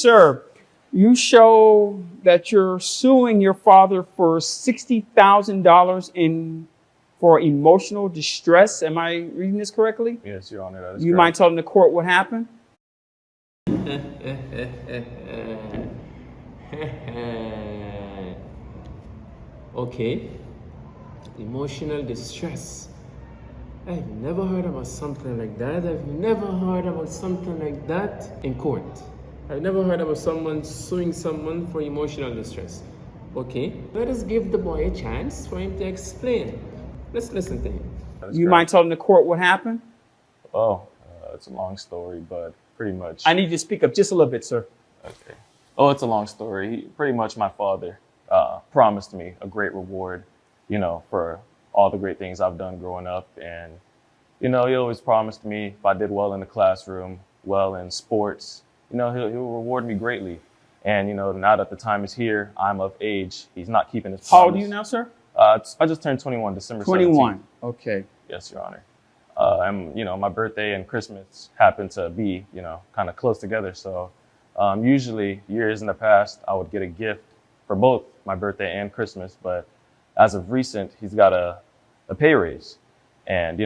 sir, you show that you're suing your father for $60,000 for emotional distress. Am I reading this correctly? Yes, Your Honor, that is You correct. mind telling the court what happened? Okay. Emotional distress. I've never heard about something like that. I've never heard about something like that in court. I've never heard about someone suing someone for emotional distress. Okay, let us give the boy a chance for him to explain. Let's listen to him. That is You correct. mind telling the court what happened? Oh, it's a long story, but pretty much. I need you to speak up just a little bit, sir. Okay. Oh, it's a long story. Pretty much my father promised me a great reward, for all the great things I've done growing up. And, he always promised me if I did well in the classroom, well in sports, he'll reward me greatly. And, now that the time is here, I'm of age. He's not keeping his promise. How old are you now, sir? I just turned 21, December 21. 17th. Okay. Yes, Your Honor. And, my birthday and Christmas happen to be, kind of close together. So usually years in the past, I would get a gift for both my birthday and Christmas. But as of recent, he's got a pay raise. And,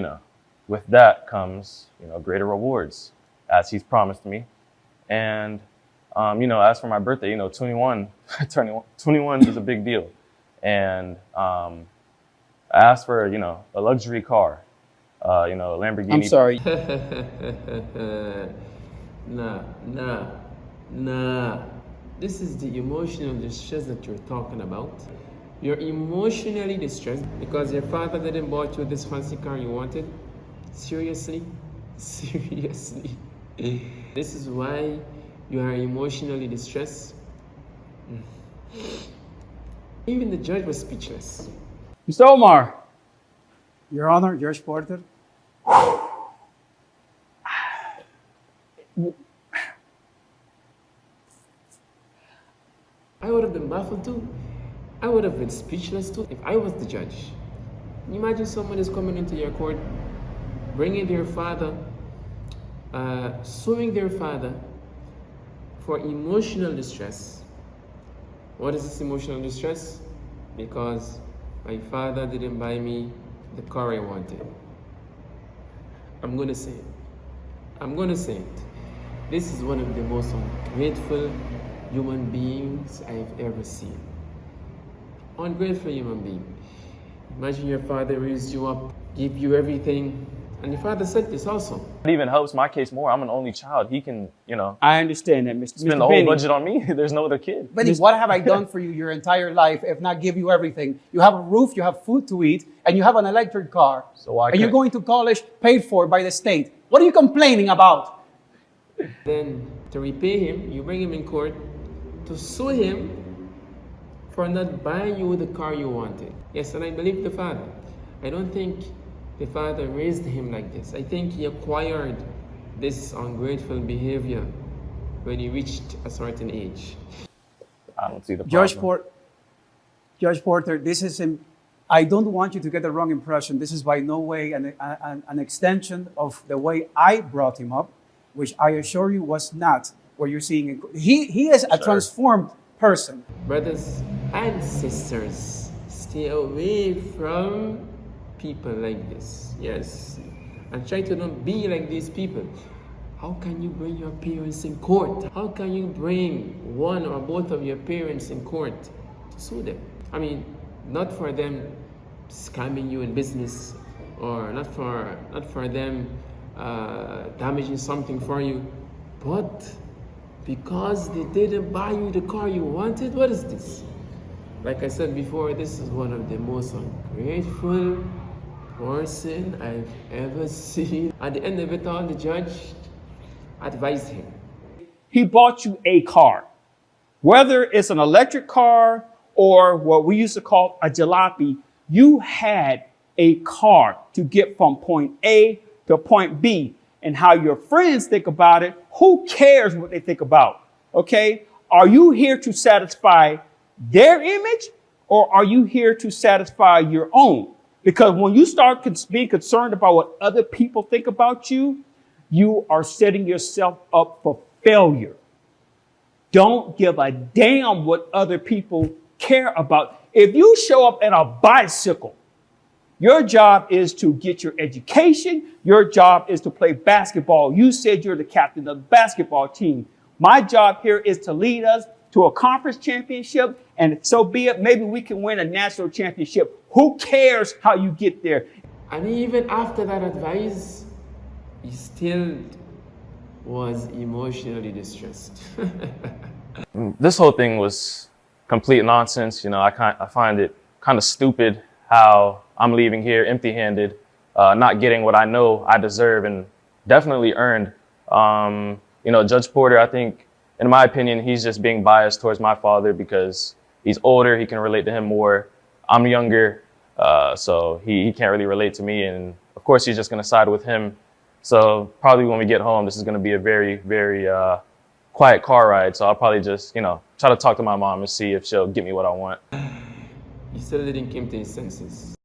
with that comes, greater rewards, as he's promised me. And, as for my birthday, 21, turning 21 is a big deal. And I asked for, a luxury car, a Lamborghini. I'm sorry. Nah. This is the emotional distress that you're talking about. You're emotionally distressed because your father didn't buy you this fancy car you wanted. Seriously? Seriously? This is why you are emotionally distressed? Even the judge was speechless. Mr. Omar. Your Honor, Judge Porter. I would have been baffled too. I would have been speechless too if I was the judge. Can you imagine someone is coming into your court, bringing their father, suing their father for emotional distress. What is this emotional distress? Because my father didn't buy me the car I wanted. I'm gonna say it. This is one of the most ungrateful human beings I've ever seen. Ungrateful human being. Imagine your father raised you up, gave you everything, and your father said this also. It even helps my case more. I'm an only child. He can, I understand that, Mr. spend the Mr. whole Benny. budget on me. There's no other kid. Benny, what have I done for you your entire life if not give you everything? You have a roof, you have food to eat, and you have an electric car. So why and you're couldn't- going to college paid for by the state. What are you complaining about? Then to repay him, you bring him in court to sue him for not buying you the car you wanted. Yes, and I believe the father. I don't think the father raised him like this. I think he acquired this ungrateful behavior when he reached a certain age. I don't see the problem. Judge Porter, I don't want you to get the wrong impression. This is by no way an extension of the way I brought him up, which I assure you was not what you're seeing. He is a transformed person. Brothers and sisters, stay away from people like this. Yes. And try to not be like these people. How can you bring your parents in court? How can you bring one or both of your parents in court to sue them? I mean, not for them scamming you in business, or not for them damaging something for you, but because they didn't buy you the car you wanted. What is this? Like I said before, this is one of the most ungrateful person I've ever seen. At the end of it all, the judge advised him. He bought you a car, whether it's an electric car or what we used to call a jalopy. You had a car to get from point A to point B. And how your friends think about it, who cares what they think about? Okay? Are you here to satisfy their image, or are you here to satisfy your own? Because when you start being concerned about what other people think about you, you are setting yourself up for failure. don't give a damn what other people care about. If you show up in a bicycle, your job is to get your education. Your job is to play basketball. You said you're the captain of the basketball team. My job here is to lead us to a conference championship, and so be it. Maybe we can win a national championship. Who cares how you get there? And even after that advice, he still was emotionally distressed. This whole thing was complete nonsense. You know, I find it kind of stupid how I'm leaving here empty-handed, not getting what I know I deserve and definitely earned. You know, Judge Porter, I think, in my opinion, he's just being biased towards my father because he's older. He can relate to him more. I'm younger, so he can't really relate to me. And of course, he's just going to side with him. So probably when we get home, this is going to be a very, very quiet car ride. So I'll probably just, you know, try to talk to my mom and see if she'll get me what I want. He still didn't come to his senses.